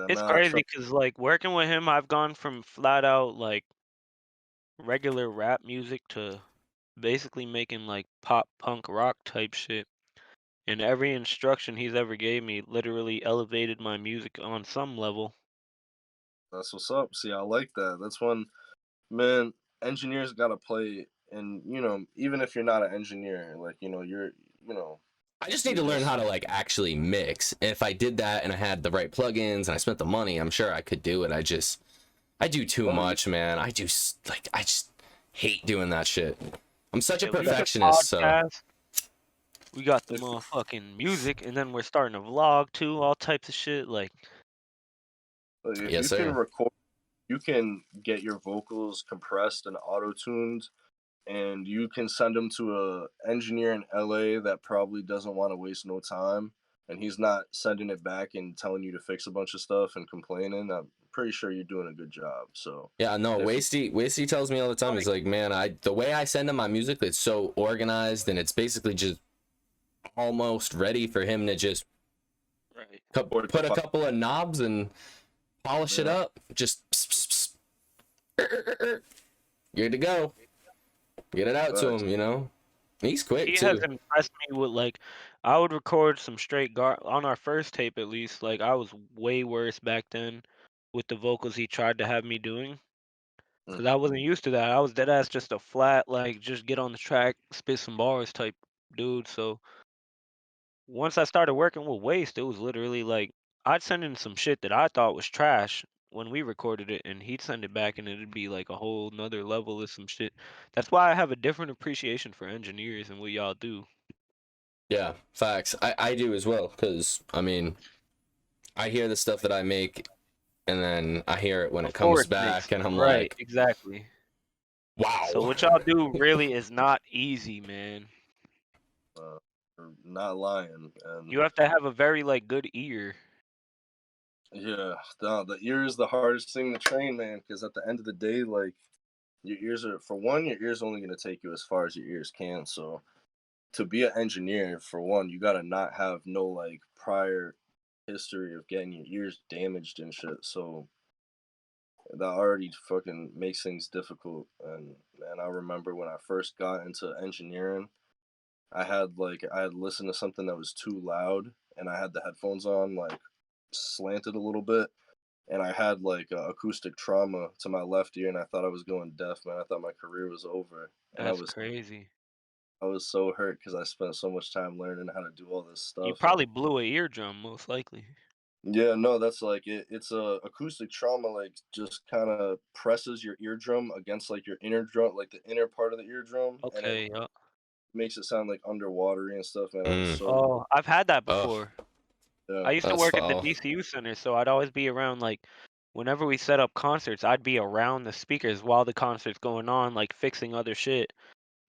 Speaker 3: It's crazy because, like, working with him, I've gone from flat out, like, regular rap music to basically making, like, pop punk rock type shit. And every instruction he's ever gave me literally elevated my music on some level.
Speaker 4: That's what's up. See, I like that. That's when, man, engineers gotta play. And even if you're not an engineer, like
Speaker 2: I just need to learn how to like actually mix. And if I did that and I had the right plugins and I spent the money, I'm sure I could do it. I do too much, man. I just hate doing that shit. I'm such a perfectionist, so
Speaker 3: we got the motherfucking music, and then we're starting a vlog too, all types of shit. Like,
Speaker 4: if
Speaker 2: yes,
Speaker 4: you can
Speaker 2: sir.
Speaker 4: record, you can get your vocals compressed and auto-tuned, and you can send them to a engineer in LA that probably doesn't want to waste no time, and he's not sending it back and telling you to fix a bunch of stuff and complaining. I'm pretty sure you're doing a good job. So
Speaker 2: yeah, no, Wasty tells me all the time. He's like, man, the way I send him my music, it's so organized and it's basically just almost ready for him to just put a couple of knobs and polish it up. Just good to go. Get it out to him, He's quick
Speaker 3: he
Speaker 2: too.
Speaker 3: has impressed me with, like, I would record some straight on our first tape at least. Like, I was way worse back then with the vocals he tried to have me doing. Because I wasn't used to that. I was dead ass just a flat, like, just get on the track, spit some bars type dude. So once I started working with Waste, it was literally like I'd send in some shit that I thought was trash when we recorded it, and he'd send it back, and it'd be like a whole nother level of some shit. That's why I have a different appreciation for engineers and what y'all do.
Speaker 2: Yeah, facts. I do as well, because, I mean, I hear the stuff that I make, and then I hear it when it comes back, and I'm like,
Speaker 3: exactly.
Speaker 2: wow.
Speaker 3: So what y'all do really is not easy, man.
Speaker 4: Not lying. And
Speaker 3: You have to have a very, like, good ear.
Speaker 4: yeah, the ear is the hardest thing to train, man, because at the end of the day, like, your ears only going to take you as far as your ears can. So to be an engineer, for one, you got to not have no, like, prior history of getting your ears damaged and shit. So that already fucking makes things difficult. And man, I remember when I first got into engineering, I had listened to something that was too loud, and I had the headphones on, like, slanted a little bit, and I had like acoustic trauma to my left ear, and I thought I was going deaf, man. I thought my career was over, and
Speaker 3: That's crazy.
Speaker 4: I was so hurt because I spent so much time learning how to do all this
Speaker 3: You
Speaker 4: stuff.
Speaker 3: probably blew an eardrum, most likely.
Speaker 4: Yeah, no, that's like it's a acoustic trauma, like, just kind of presses your eardrum against like your inner drum, like the inner part of the eardrum, and it
Speaker 3: Okay, yeah.
Speaker 4: makes it sound like underwatery and stuff, man. I was
Speaker 2: Mm.
Speaker 4: so
Speaker 3: Oh, I've had that
Speaker 2: Oh,
Speaker 3: before.
Speaker 4: yeah.
Speaker 3: I used to
Speaker 2: that's
Speaker 3: work at the
Speaker 2: foul.
Speaker 3: DCU Center, so I'd always be around, like, whenever we set up concerts, I'd be around the speakers while the concert's going on, like, fixing other shit.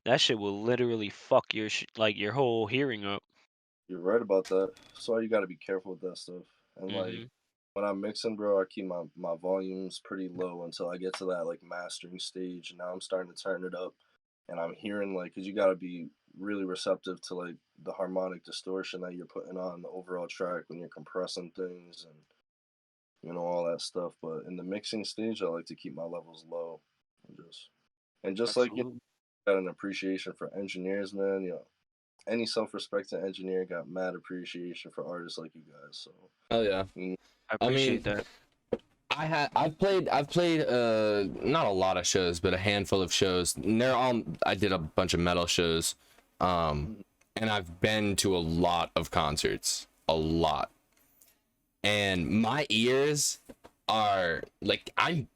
Speaker 3: That shit will literally fuck your like your whole hearing up.
Speaker 4: You're right about that. So you got to be careful with that stuff. And like
Speaker 3: Mhm.
Speaker 4: when I'm mixing, bro, I keep my volumes pretty low until I get to that like mastering stage. And now I'm starting to turn it up, and I'm hearing, like, cause you got to be really receptive to like the harmonic distortion that you're putting on the overall track when you're compressing things and all that stuff. But in the mixing stage, I like to keep my levels low and just And just like you
Speaker 3: Absolutely.
Speaker 4: got an appreciation for engineers, man. Any self-respecting engineer got mad appreciation for artists like you guys. So
Speaker 2: Oh yeah.
Speaker 3: I
Speaker 2: I
Speaker 3: appreciate
Speaker 2: mean,
Speaker 3: that.
Speaker 2: I've played not a lot of shows, but a handful of shows. And they're all I did a bunch of metal shows. And I've been to a lot of concerts. A lot. And my ears are like I'm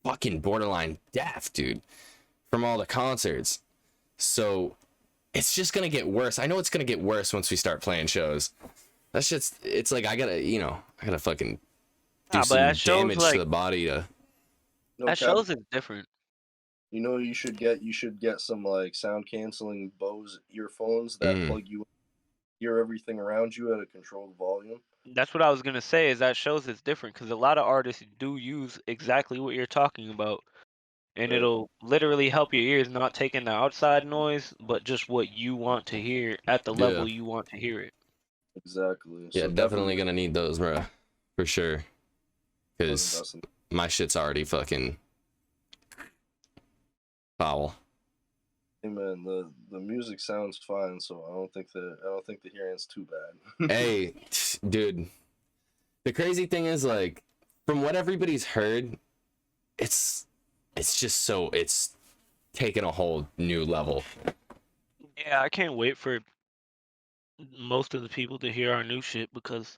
Speaker 2: fucking borderline deaf, dude, from all the concerts. So it's just gonna get worse. I know it's gonna get worse once we start playing shows. That's just it's like I gotta fucking do
Speaker 3: Nah, but
Speaker 2: some
Speaker 3: at shows
Speaker 2: damage to
Speaker 3: like
Speaker 2: the body to
Speaker 4: no
Speaker 3: at
Speaker 4: cap.
Speaker 3: shows it's different.
Speaker 4: You should get some like sound canceling Bose earphones that
Speaker 2: Mm.
Speaker 4: plug you in, hear everything around you at a controlled volume.
Speaker 3: That's what I was gonna say. Is that shows it's different because a lot of artists do use exactly what you're talking about, and
Speaker 4: Right.
Speaker 3: it'll literally help your ears not take in the outside noise, but just what you want to hear at the
Speaker 2: Yeah.
Speaker 3: level you want to hear it.
Speaker 4: Exactly.
Speaker 2: Yeah,
Speaker 4: So
Speaker 2: definitely
Speaker 4: definitely
Speaker 2: gonna need those, bro, for sure.
Speaker 4: fucking
Speaker 2: Cause
Speaker 4: invest in.
Speaker 2: my shit's already fucking foul.
Speaker 4: Hey man, the music sounds fine, so I don't think the hearing's too bad.
Speaker 2: Hey, dude, the crazy thing is like, from what everybody's heard, it's just so it's taken a whole new level.
Speaker 3: Yeah, I can't wait for most of the people to hear our new shit because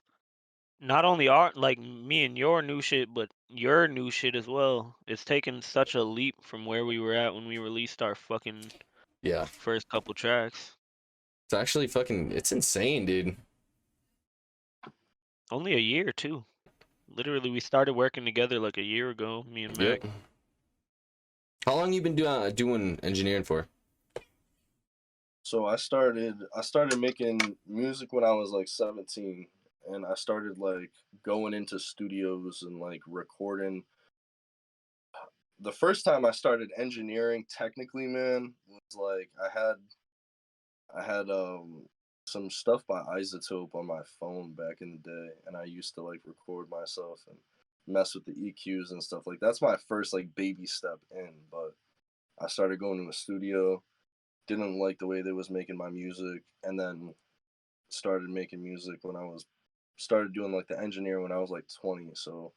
Speaker 3: not only our like me and your new shit, but your new shit as well. It's taken such a leap from where we were at when we released our fucking
Speaker 2: Yeah,
Speaker 3: first couple tracks.
Speaker 2: it's actually fucking it's insane, dude.
Speaker 3: Only a year too. Literally, we started working together like a year ago, me and Mac.
Speaker 2: Yep. How long you been doing engineering for?
Speaker 4: So I started making music when I was like 17, and I started like going into studios and like recording. The first time I started engineering technically, man, was like I had some stuff by Isotope on my phone back in the day, and I used to like record myself and mess with the EQs and stuff. Like that's my first like baby step in, but I started going to a studio, didn't like the way they was making my music, and then started making music when I was started doing like the engineer when I was like 20. So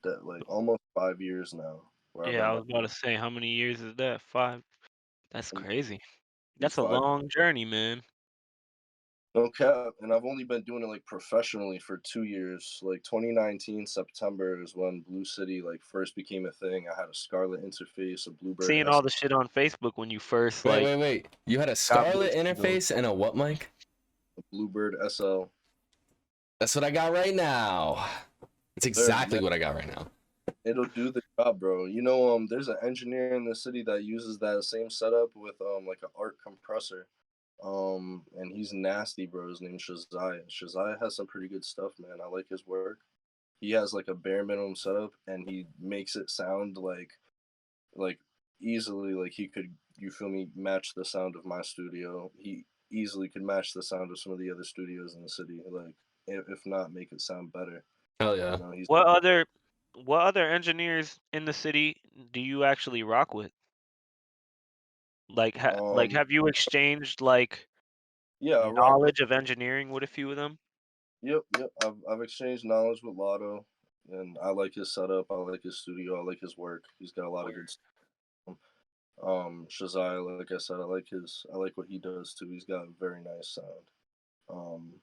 Speaker 4: that like almost 5 years now where I've
Speaker 3: Yeah,
Speaker 4: been
Speaker 3: I was about to say, how many years is that? 5. That's
Speaker 4: in
Speaker 3: crazy.
Speaker 4: in
Speaker 3: That's a
Speaker 4: 5.
Speaker 3: long journey, man.
Speaker 4: No cap, and I've only been doing it like professionally for 2 years. Like 2019 September is when Blue City like first became a thing. I had a Scarlet interface, a Bluebird
Speaker 3: Seeing
Speaker 4: S,
Speaker 3: all the shit on Facebook when you first
Speaker 2: Wait. You had a
Speaker 3: got
Speaker 2: Scarlet
Speaker 3: Blue City going.
Speaker 2: interface and a what mic?
Speaker 4: a Bluebird SL.
Speaker 2: That's what I got right now. It's exactly
Speaker 4: Man,
Speaker 2: what I got right now.
Speaker 4: it'll do the job, bro. There's an engineer in the city that uses that same setup with like an ARC compressor. And he's nasty, bro. His name's Shazai. Shazai has some pretty good stuff, man. I like his work. He has like a bare minimum setup, and he makes it sound like easily like he could, you feel me, match the sound of my studio. He easily could match the sound of some of the other studios in the city, like if not make it sound better.
Speaker 2: Hell yeah.
Speaker 4: He's
Speaker 3: What other engineers in the city do you actually rock with? Like
Speaker 4: um
Speaker 3: have you exchanged like
Speaker 4: yeah, I rock with.
Speaker 3: knowledge of engineering with a few of them?
Speaker 4: Yep. I've exchanged knowledge with Lotto, and I like his setup. I like his studio. I like his work. He's got a lot of good
Speaker 3: Word.
Speaker 4: stuff. Shazai, like I said, I like what he does too. He's got a very nice sound. Um,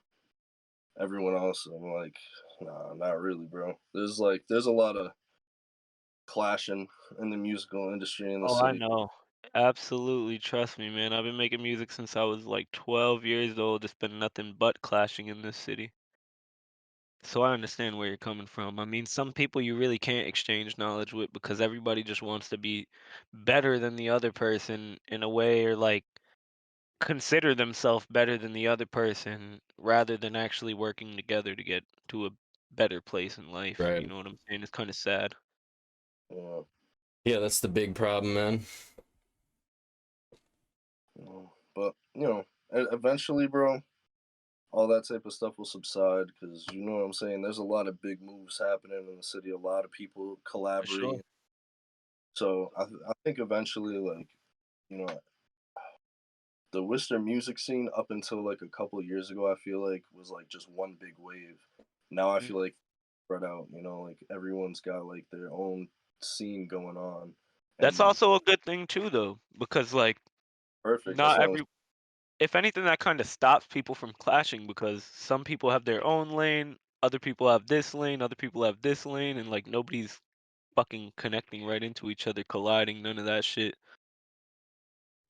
Speaker 4: Everyone else, I'm like, nah, not really, bro. There's a lot of clashing in the musical industry in the
Speaker 3: Oh, I
Speaker 4: city.
Speaker 3: know. Absolutely, trust me, man. I've been making music since I was like 12 years old. It's been nothing but clashing in this city. So I understand where you're coming from. I mean, some people you really can't exchange knowledge with because everybody just wants to be better than the other person in a way, or like consider themselves better than the other person rather than actually working together to get to a better place in life. You
Speaker 2: Right.
Speaker 3: know what I'm saying? It's kind of sad.
Speaker 4: Yeah,
Speaker 2: Yeah, that's the big problem, man.
Speaker 4: but eventually, bro, all that type of stuff will subside because you know what I'm saying. There's a lot of big moves happening in the city. A lot of people
Speaker 3: For sure.
Speaker 4: collaborating, So I think eventually, like, you know, the Worcester music scene up until like a couple of years ago, I feel like was like just one big wave. Now I feel like spread out. You know, like everyone's got like their own scene going on.
Speaker 3: That's
Speaker 4: And
Speaker 3: also a good thing too, though, because like
Speaker 4: perfect. That's
Speaker 3: not
Speaker 4: what I was.
Speaker 3: every if anything, that kind of stops people from clashing because some people have their own lane, other people have this lane, other people have this lane, and like nobody's fucking connecting right into each other, colliding, none of that shit.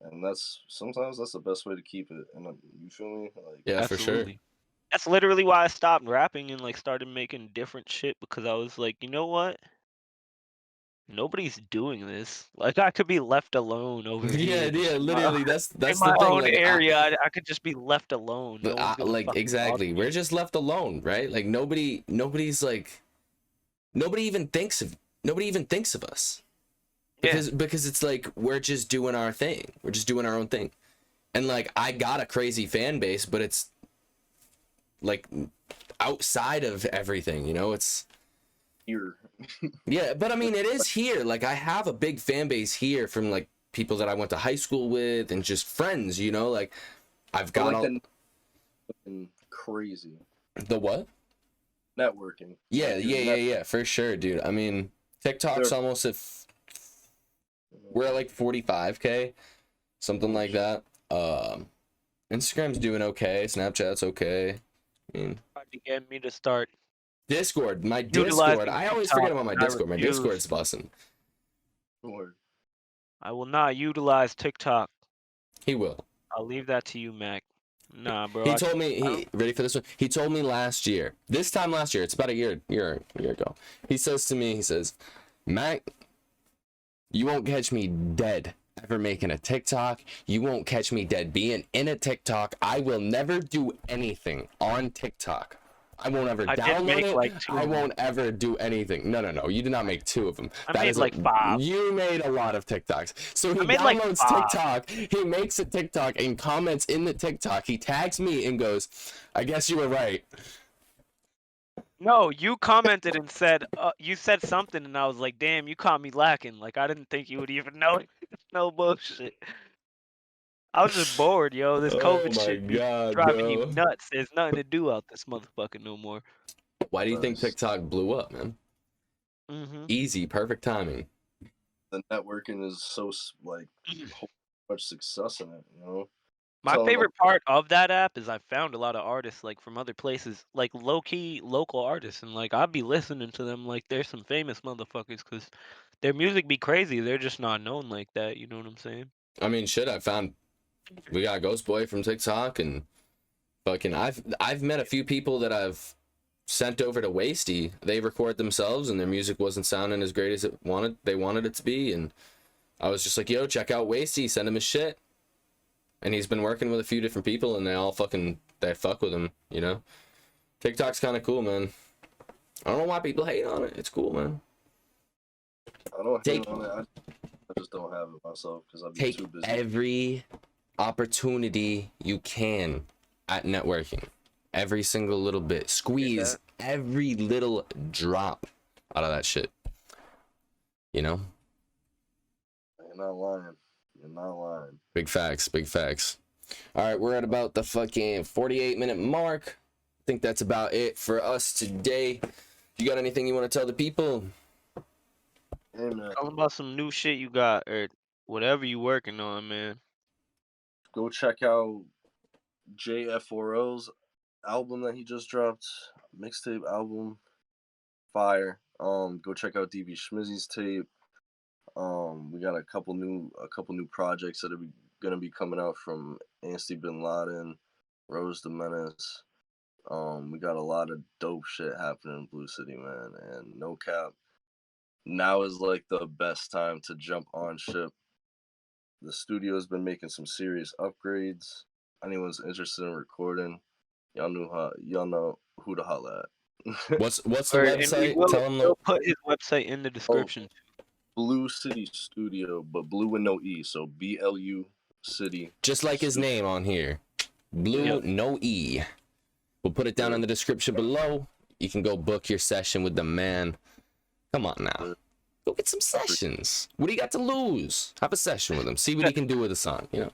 Speaker 4: And that's sometimes that's the best way to keep it. And you feel me? Like,
Speaker 2: Yeah, for sure.
Speaker 3: Absolutely. That's literally why I stopped rapping and like started making different shit because I was like, you know what? Nobody's doing this. Like I could be left alone over
Speaker 2: Yeah,
Speaker 3: here
Speaker 2: yeah, literally. That's
Speaker 3: in
Speaker 2: the
Speaker 3: my
Speaker 2: thing.
Speaker 3: own
Speaker 2: Like,
Speaker 3: area. I could just be left alone. No one's gonna
Speaker 2: like
Speaker 3: fucking bother
Speaker 2: exactly.
Speaker 3: me.
Speaker 2: We're just left alone, right? Like nobody's like nobody even thinks of us
Speaker 3: Yeah.
Speaker 2: because it's like we're just doing our thing. We're just doing our own thing. And like I got a crazy fan base, but it's like outside of everything, you know? It's
Speaker 4: here.
Speaker 2: yeah, but I mean it is here. Like I have a big fan base here from like people that I went to high school with and just friends, you know? Like I've got
Speaker 4: like
Speaker 2: all
Speaker 4: crazy
Speaker 2: the what?
Speaker 4: networking.
Speaker 2: Yeah,
Speaker 4: Like,
Speaker 2: yeah, for sure, dude. I mean, TikTok's almost at we're at like 45K, something like that. Instagram's doing okay, Snapchat's okay. I mean,
Speaker 3: Tried to get me to start
Speaker 2: Discord, my
Speaker 3: utilizing
Speaker 2: Discord. I always
Speaker 3: TikTok,
Speaker 2: forget about my
Speaker 3: and I
Speaker 2: Discord. My
Speaker 3: refuse.
Speaker 2: Discord's busting.
Speaker 3: I will not utilize TikTok.
Speaker 2: He will.
Speaker 3: I'll leave that to you, Mac. Nah, bro.
Speaker 2: He told me he ready for this one. He told me last year. This time last year, it's about a year ago. He says to me, he says, "Mac, you won't catch me dead ever making a TikTok. You won't catch me dead being in a TikTok. I will never do anything on TikTok. I won't ever download it.
Speaker 3: like 2
Speaker 2: I
Speaker 3: of them.
Speaker 2: won't ever do anything. No. You did not make 2 of them.
Speaker 3: I made like 5.
Speaker 2: You made a lot of TikToks. So he
Speaker 3: made like
Speaker 2: downloads
Speaker 3: 5.
Speaker 2: TikTok. He makes a TikTok and comments in the TikTok. He tags me and goes, "I guess you were right."
Speaker 3: No, you commented and said you said something, and I was like, "Damn, you caught me lacking." Like I didn't think you would even know. No bullshit. I was just bored, yo. This COVID
Speaker 2: my
Speaker 3: shit be
Speaker 2: God,
Speaker 3: driving
Speaker 2: bro.
Speaker 3: you nuts. There's nothing to do out this motherfucker no more.
Speaker 2: Why do you think TikTok blew up, man? Easy, perfect timing.
Speaker 4: The networking is so like much success in it, you know.
Speaker 3: My favorite part of that app is I found a lot of artists like from other places, like low-key local artists, and like I'd be listening to them like they're some famous motherfuckers because their music be crazy. They're just not known like that. You know what I'm saying?
Speaker 2: I mean, shit. I found we got Ghost Boy from TikTok, and fucking I've met a few people that I've sent over to Wasty. They record themselves, and their music wasn't sounding as great as they wanted it to be, and I was just like, "Yo, check out Wasty. Send him his shit." And he's been working with a few different people, and they fuck with him, you know? TikTok's kind of cool, man. I don't know why people hate on it. It's cool, man.
Speaker 4: I don't hate on it. I just don't have it myself because I've been too busy.
Speaker 2: Take every opportunity you can at networking. Every single little bit. Squeeze every little drop out of that shit. You know?
Speaker 4: You're not lying. You're not lying.
Speaker 2: Big facts, big facts. All right, we're at about the fucking 48-minute mark. I think that's about it for us today. You got anything you want to tell the people?
Speaker 4: Hey, man.
Speaker 3: Tell them about some new shit you got or whatever you working on, man.
Speaker 4: Go check out JF4O's album that he just dropped. Mixtape album. Fire. Go check out DB Schmizzy's tape. We got a couple new projects that are gonna be coming out from Anstey Bin Laden, Rose the Menace. We got a lot of dope shit happening in Blue City, man. And no cap, now is like the best time to jump on ship. The studio's been making some serious upgrades. Anyone's interested in recording, y'all know who to holla at.
Speaker 2: What's the website? Tell them
Speaker 3: we'll put his website in the description.
Speaker 4: Blue City Studio, but blue with no E, so BLU City.
Speaker 2: Just like his name on here. Blue, no E. We'll put it down in the description below. You can go book your session with the man. Come on now. Go get some sessions. What do you got to lose? Have a session with him. See what he can do with a song, you know?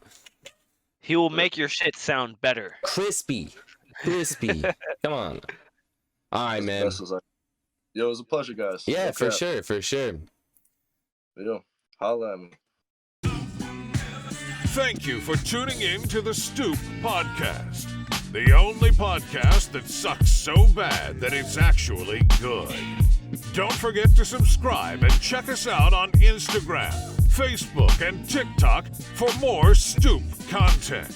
Speaker 3: He will make your shit sound better.
Speaker 2: Crispy. Come on. All right, man.
Speaker 4: Yo, it was a pleasure, guys.
Speaker 2: Yeah, for sure.
Speaker 4: Yo, holla at me.
Speaker 1: Thank you for tuning in to the Stoop Podcast. The only podcast that sucks so bad that it's actually good. Don't forget to subscribe and check us out on Instagram, Facebook, and TikTok for more Stoop content.